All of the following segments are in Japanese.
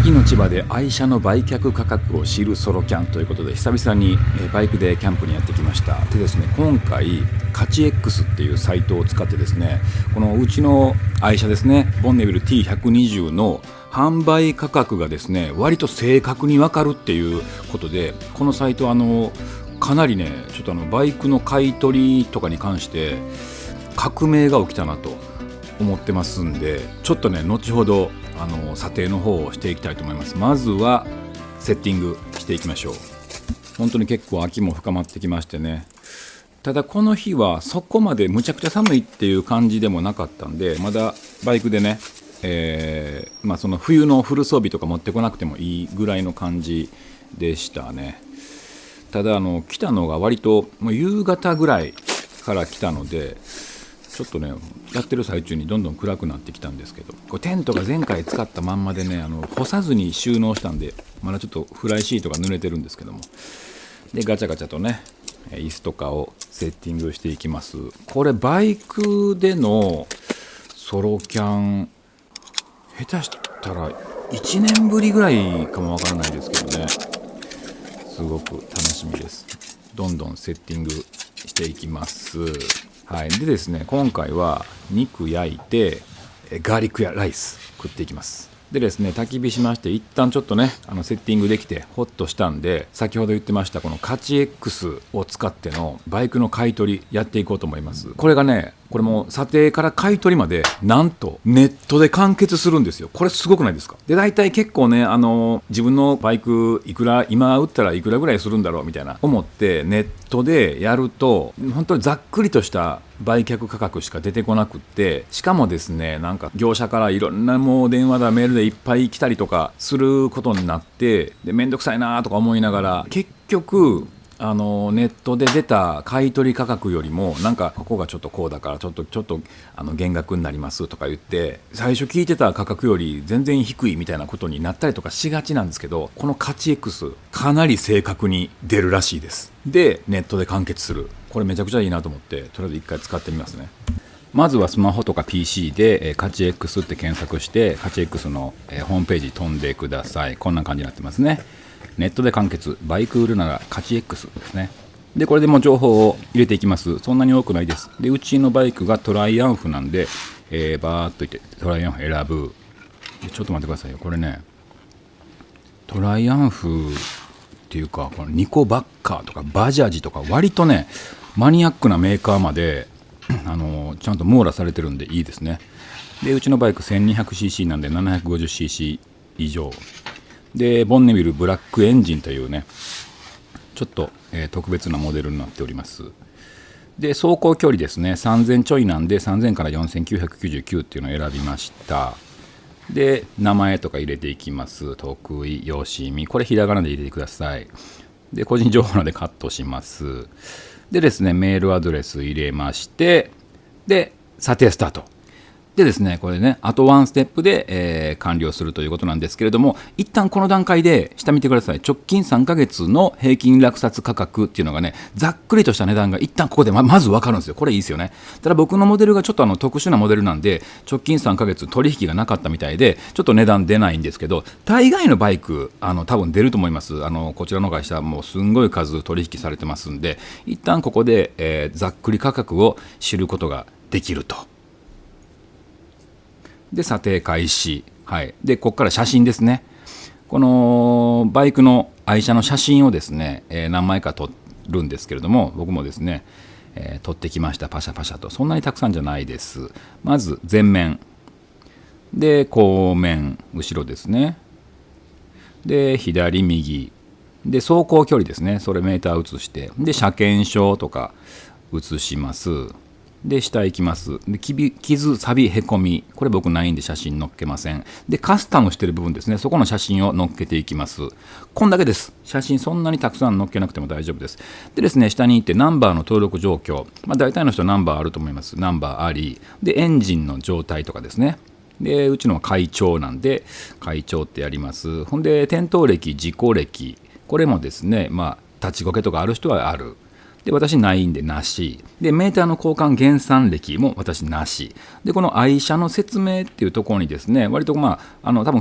秋の千葉で愛車の売却価格を知るソロキャンということで、久々にバイクでキャンプにやってきました。でですね、今回カチ X っていうサイトを使ってですね、このうちの愛車ですね、ボンネビル T120 の販売価格がですね、割と正確に分かるっていうことで、このサイトかなりね、ちょっとバイクの買い取りとかに関して革命が起きたなと思ってますんで、ちょっとね、後ほど査定の方をしていきたいと思います。まずはセッティングしていきましょう。本当に結構秋も深まってきましてね、ただこの日はそこまでむちゃくちゃ寒いっていう感じでもなかったんで、まだバイクでね、その冬のフル装備とか持ってこなくてもいいぐらいの感じでしたね。ただ来たのが割ともう夕方ぐらいから来たので、ちょっとね、やってる最中にどんどん暗くなってきたんですけど、これテントが前回使ったまんまでね、干さずに収納したんで、まだちょっとフライシートが濡れてるんですけども、でガチャガチャとね、椅子とかをセッティングしていきます。これバイクでのソロキャン、下手したら1年ぶりぐらいかもわからないですけどね、すごく楽しみです。どんどんセッティングしていきます。はい、でですね、今回は肉焼いてガーリックやライス食っていきます。でですね、焚き火しまして、一旦ちょっとね、セッティングできてホッとしたんで、先ほど言ってましたこのカチ X を使ってのバイクの買い取りやっていこうと思います。これがね、これも査定から買い取りまでなんとネットで完結するんですよ。これすごくないですか？で大体結構ね、自分のバイクいくら今売ったらいくらぐらいするんだろうみたいな思ってネットでやると、本当にざっくりとした売却価格しか出てこなくって、しかもですね、なんか業者からいろんなもう電話だメールでいっぱい来たりとかすることになって、でめんどくさいなとか思いながら、結局ネットで出た買い取り価格よりも、なんかここがちょっとこうだからちょっと減額になりますとか言って、最初聞いてた価格より全然低いみたいなことになったりとかしがちなんですけど、このカチ X かなり正確に出るらしいです。でネットで完結する、これめちゃくちゃいいなと思って、とりあえず一回使ってみますね。まずはスマホとか PC でカチ X って検索して、カチ X のホームページ飛んでください。こんな感じになってますね。ネットで完結、バイク売るならカチ X ですね。でこれでも情報を入れていきます。そんなに多くないです。でうちのバイクがトライアンフなんで、バーっといってトライアンフ選ぶ。ちょっと待ってくださいよ。これね、トライアンフっていうか、このニコバッカーとかバジャジとか、割とねマニアックなメーカーまでちゃんと網羅されてるんでいいですね。でうちのバイク 1200cc なんで 750cc 以上で、ボンネビルブラックエンジンというね、ちょっと、特別なモデルになっております。で走行距離ですね、3000ちょいなんで3000から4999っていうのを選びました。で名前とか入れていきます。得意、よしみ、これひらがなで入れてください。で個人情報なのでカットします。でですね、メールアドレス入れまして、で査定スタートでですね、これね、あとワンステップで、完了するということなんですけれども、一旦この段階で下見てください。直近3ヶ月の平均落札価格っていうのがね、ざっくりとした値段が一旦ここで まず分かるんですよ。これいいですよね。ただ僕のモデルがちょっと特殊なモデルなんで、直近3ヶ月取引がなかったみたいでちょっと値段出ないんですけど、大概のバイク多分出ると思います。こちらの会社もうすんごい数取引されてますんで、一旦ここで、ざっくり価格を知ることができると。で査定開始、はい、でここから写真ですね。このバイクの愛車の写真をですね、何枚か撮るんですけれども、僕もですね、撮ってきました。パシャパシャと。そんなにたくさんじゃないです。まず前面で、後面後ろですね、で左右で走行距離ですね、それメーター移して、で車検証とか移します。で下行きます。で傷、サビ、へこみ、これ僕ないんで写真載っけません。でカスタムしてる部分ですね、そこの写真を載っけていきます。こんだけです。写真そんなにたくさん載っけなくても大丈夫です。でですね、下に行ってナンバーの登録状況、大体の人ナンバーあると思います。ナンバーありで、エンジンの状態とかですね。でうちのは会長なんで会長ってやります。ほんで転倒歴、事故歴、これもですね、立ちこけとかある人はある。で私ないんでなしで、メーターの交換減産歴も私なしで、この愛車の説明っていうところにですね、割と多分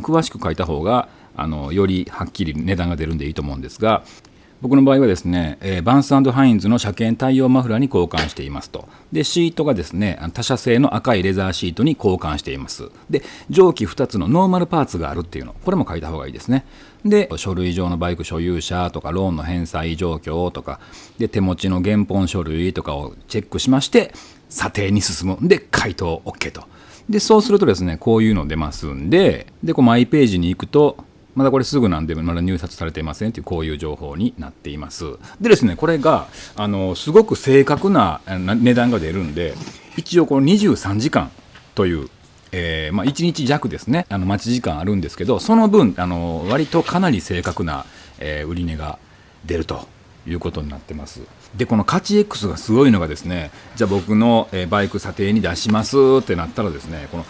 詳しく書いた方がよりはっきり値段が出るんでいいと思うんですが、僕の場合はですね、バンス&ハインズの車検対応マフラーに交換していますと。で、シートがですね、他社製の赤いレザーシートに交換しています。で、上記2つのノーマルパーツがあるっていうの、これも書いた方がいいですね。で、書類上のバイク所有者とか、ローンの返済状況とか、で、手持ちの原本書類とかをチェックしまして、査定に進む。で、回答 OK と。で、そうするとですね、こういうの出ますんで、で、マイページに行くと、まだこれすぐなんでまだ入札されていませんというこういう情報になっています。でですね、これがすごく正確な値段が出るんで、一応この23時間という、1日弱ですね、待ち時間あるんですけど、その分割とかなり正確な、売値が出るということになってます。で、この価値 X がすごいのがですね、じゃあ僕のバイク査定に出しますってなったらですね、この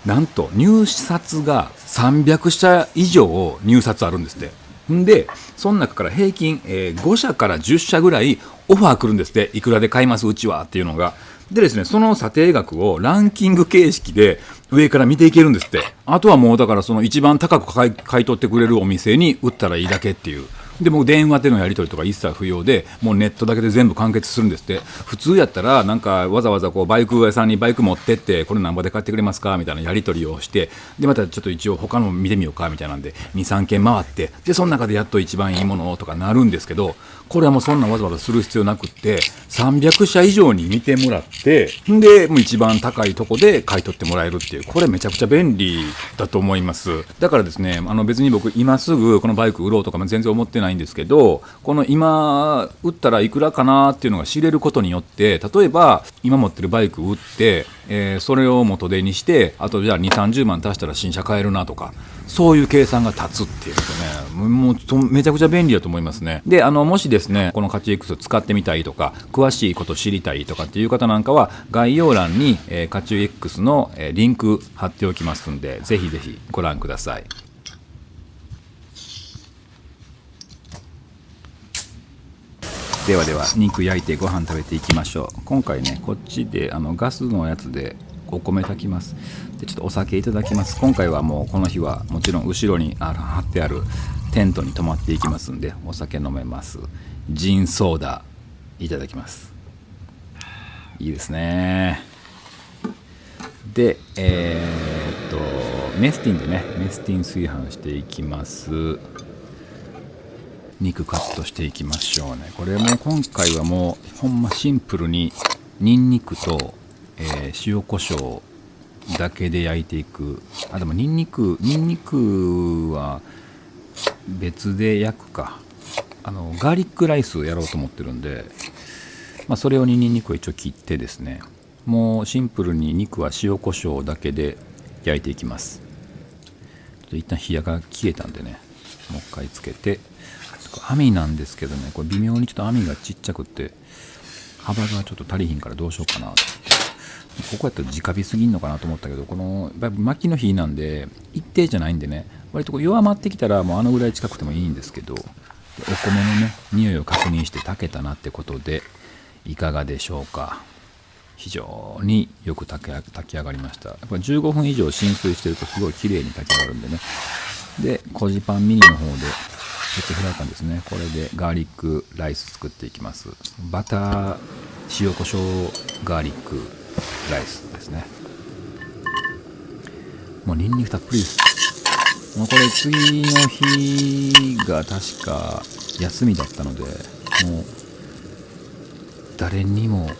なんと入札が300社以上入札あるんですって。んで、その中から平均、5社から10社ぐらいオファー来るんですって。いくらで買いますうちはっていうのが。でですね、その査定額をランキング形式で上から見ていけるんですって。あとはもうだからその一番高く買い取ってくれるお店に売ったらいいだけっていう。でも電話でのやり取りとか一切不要で、もうネットだけで全部完結するんですって。普通やったらなんかわざわざこうバイク屋さんにバイク持ってって、これ何ぼで買ってくれますかみたいなやり取りをして、でまたちょっと一応他の見てみようかみたいなんで 2,3 件回って、でその中でやっと一番いいものとかなるんですけど、これはもうそんなわざわざする必要なくって300社以上に見てもらって、でもう一番高いとこで買い取ってもらえるっていう、これめちゃくちゃ便利だと思います。だからですね、別に僕今すぐこのバイク売ろうとかも全然思ってないんですけど、この今売ったらいくらかなっていうのが知れることによって、例えば今持ってるバイク売って、それを元手にしてあとじゃあ 2,30 万足したら新車買えるなとか、そういう計算が立つっていうことね、もうめちゃくちゃ便利だと思いますね。で、もしですねこの価値 X を使ってみたいとか詳しいこと知りたいとかっていう方なんかは概要欄に価値 X のリンク貼っておきますんで、ぜひぜひご覧ください。ではでは肉焼いてご飯食べていきましょう。今回ねこっちでガスのやつでお米炊きます。でちょっとお酒いただきます。今回はもうこの日はもちろん後ろに貼ってあるテントに泊まっていきますんで、お酒飲めます。ジンソーダいただきます。いいですね。でメスティンでね、メスティン炊飯していきます。肉カットしていきましょうね。これも今回はもうほんまシンプルにニンニクと、塩コショウだけで焼いていく。でもニンニクは別で焼くか。ガーリックライスをやろうと思ってるんで、それ用にニンニクを一応切ってですね、もうシンプルに肉は塩コショウだけで焼いていきます。ちょっと一旦火が消えたんでね、もう一回つけて、網なんですけどね、これ微妙にちょっと網がちっちゃくって幅がちょっと足りひんからどうしようかなと。ここやったら直火すぎんのかなと思ったけど、この薪の火なんで一定じゃないんでね、割と弱まってきたらもうぐらい近くてもいいんですけど、お米のね匂いを確認して炊けたなってことでいかがでしょうか。非常によく炊き上がりました。やっぱ15分以上浸水してるとすごい綺麗に炊き上がるんでね。でコジパンミニの方でフライパンですね、これでガーリックライス作っていきます。バター塩コショウガーリックライスですね。もうニンニクたっぷりです。もうこれ次の日が確か休みだったので、もう誰にも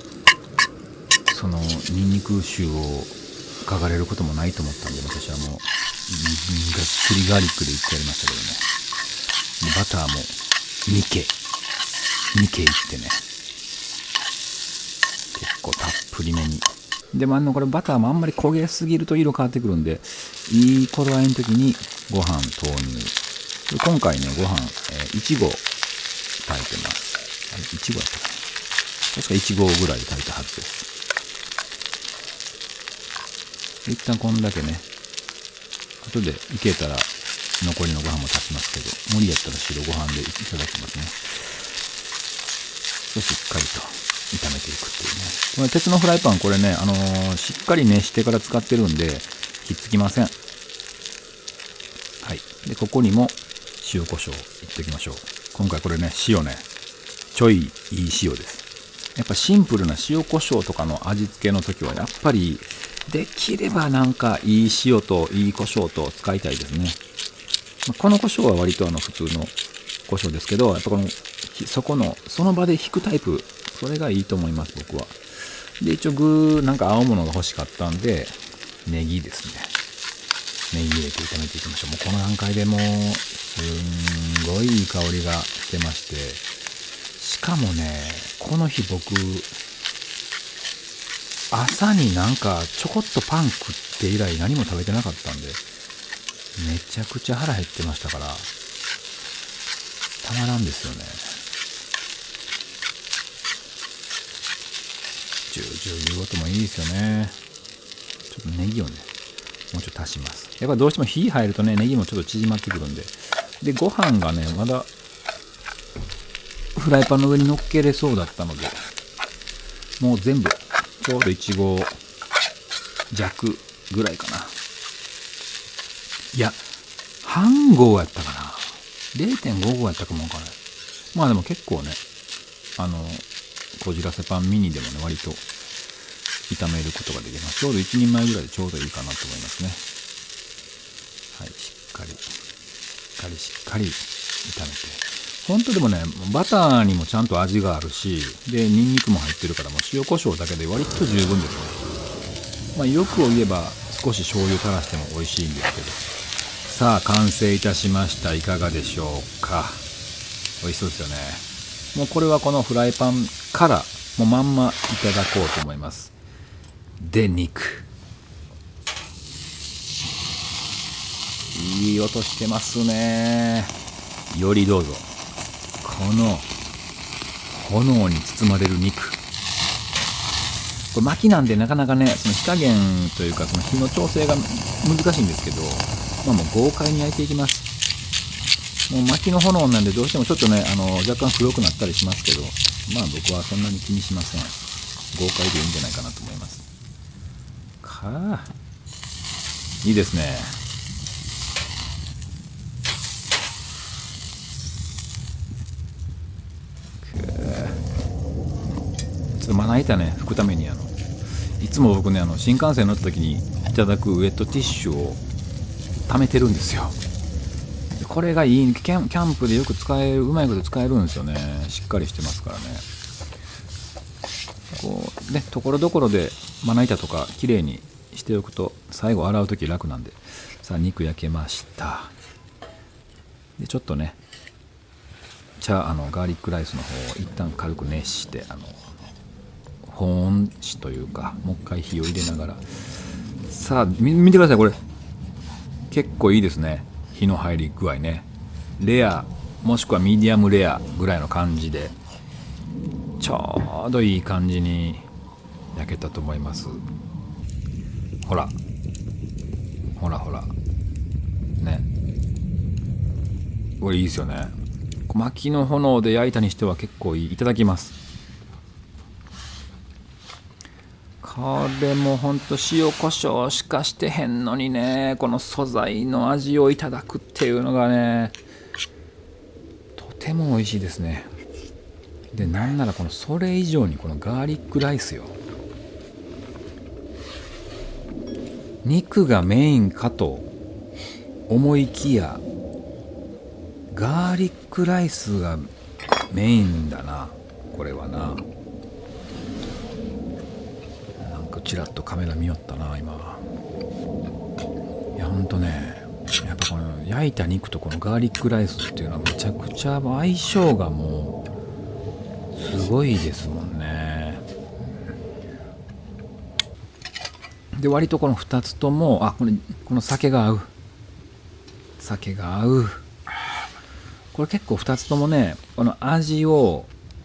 そのニンニク臭を嗅がれることもないと思ったんで、私はもうがっつりガーリックでいってやりましたけどね。バターも2ケいってね、結構たっぷりめに。でもこれバターもあんまり焦げすぎると色変わってくるんで、いい頃合いの時にご飯投入。今回ねご飯1合炊いてます。1合やったかな、確か1合ぐらい炊いたはずです。一旦こんだけね、後でいけたら残りのご飯も炊きますけど、無理やったら白ご飯でいただきますね。しっかりと炒めていくっていうね。これ鉄のフライパン、これね、しっかり熱してから使ってるんでひっつきません。はい、でここにも塩コショウいっておきましょう。今回これね、塩ね、ちょいいい塩です。やっぱシンプルな塩コショウとかの味付けの時はやっぱりできればなんかいい塩といいコショウと使いたいですね。このコショウは割と普通のコショウですけど、やっぱこのその場で引くタイプ、それがいいと思います、僕は。で一応なんか青物が欲しかったんでネギですね。ネギ入れて炒めていきましょう。もうこの段階でもうすんごいいい香りがしてまして、しかもね、この日僕朝になんかちょこっとパン食って以来何も食べてなかったんで、めちゃくちゃ腹減ってましたから、たまらんですよね。ジュージュー言う音もいいですよね。ちょっとネギをね、もうちょっと足します。やっぱどうしても火入るとね、ネギもちょっと縮まってくるんで。で、ご飯がね、まだフライパンの上に乗っけれそうだったので、もう全部、ちょうど1合弱ぐらいかな。いや、半合やったかな。0.5 合やったかもわからない。まあでも結構ね、こじらせパンミニでもね、割と炒めることができます。ちょうど1人前ぐらいでちょうどいいかなと思いますね。はい、しっかり炒めて。本当でもね、バターにもちゃんと味があるし、で、ニンニクも入ってるから、もう塩コショウだけで割と十分ですね。まあ、欲を言えば少し醤油垂らしても美味しいんですけど。さあ、完成いたしました。いかがでしょうか。美味しそうですよね。もうこれはこのフライパンからもうまんまいただこうと思います。で、肉。いい音してますね。よりどうぞ。この炎に包まれる肉。これ薪なんでなかなかね、その火加減というかその火の調整が難しいんですけど、まあもう豪快に焼いていきます。もう薪の炎なんでどうしてもちょっとね、若干黒くなったりしますけど、まあ僕はそんなに気にしません。豪快でいいんじゃないかなと思います。いいですね。ちょっとまな板ね拭くためにいつも僕ね新幹線乗った時にいただくウェットティッシュを貯めてるんですよ。これがいい。キャンプでよく使える、うまいこと使えるんですよね。しっかりしてますからね。こうね、ところどころでまな板とかきれいにしておくと最後洗う時楽なんで。さあ肉焼けました。でちょっとねガーリックライスの方を一旦軽く熱して保温紙というかもう一回火を入れながら、さあ見てください。これ結構いいですね。火の入り具合ね。レアもしくはミディアムレアぐらいの感じでちょうどいい感じに焼けたと思います。ほらね、これいいですよね。薪の炎で焼いたにしては結構いい。いただきます。これもほんと塩コショウしかしてへんのにね、この素材の味をいただくっていうのがね、とても美味しいですね。でなんならそれ以上にこのガーリックライスよ。肉がメインかと思いきやガーリックライスがメインだな、これはな。なんかちらっとカメラ見よったな今。いやほんとね、やっぱこの焼いた肉とこのガーリックライスっていうのはめちゃくちゃ相性がもうすごいですもんね。で割とこの2つともこの酒が合う。これ結構2つともね、この味の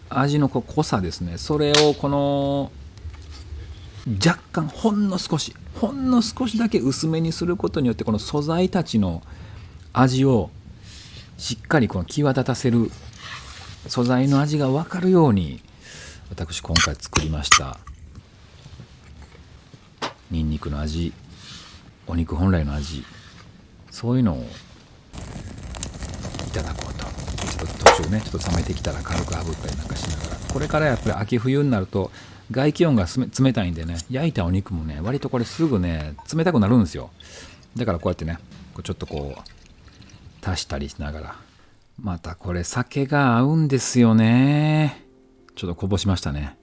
濃さですね、それをこの若干ほんの少しだけ薄めにすることによって、この素材たちの味をしっかり際立たせる、素材の味が分かるように私今回作りました。ニンニクの味、お肉本来の味、そういうのをただこうと。ちょっと途中ね、ちょっと冷めてきたら軽く炙ったりなんかしながら、これからやっぱり秋冬になると外気温が冷たいんでね、焼いたお肉もね割とこれすぐね冷たくなるんですよ。だからこうやってねちょっとこう足したりしながら、またこれ酒が合うんですよね。ちょっとこぼしましたね。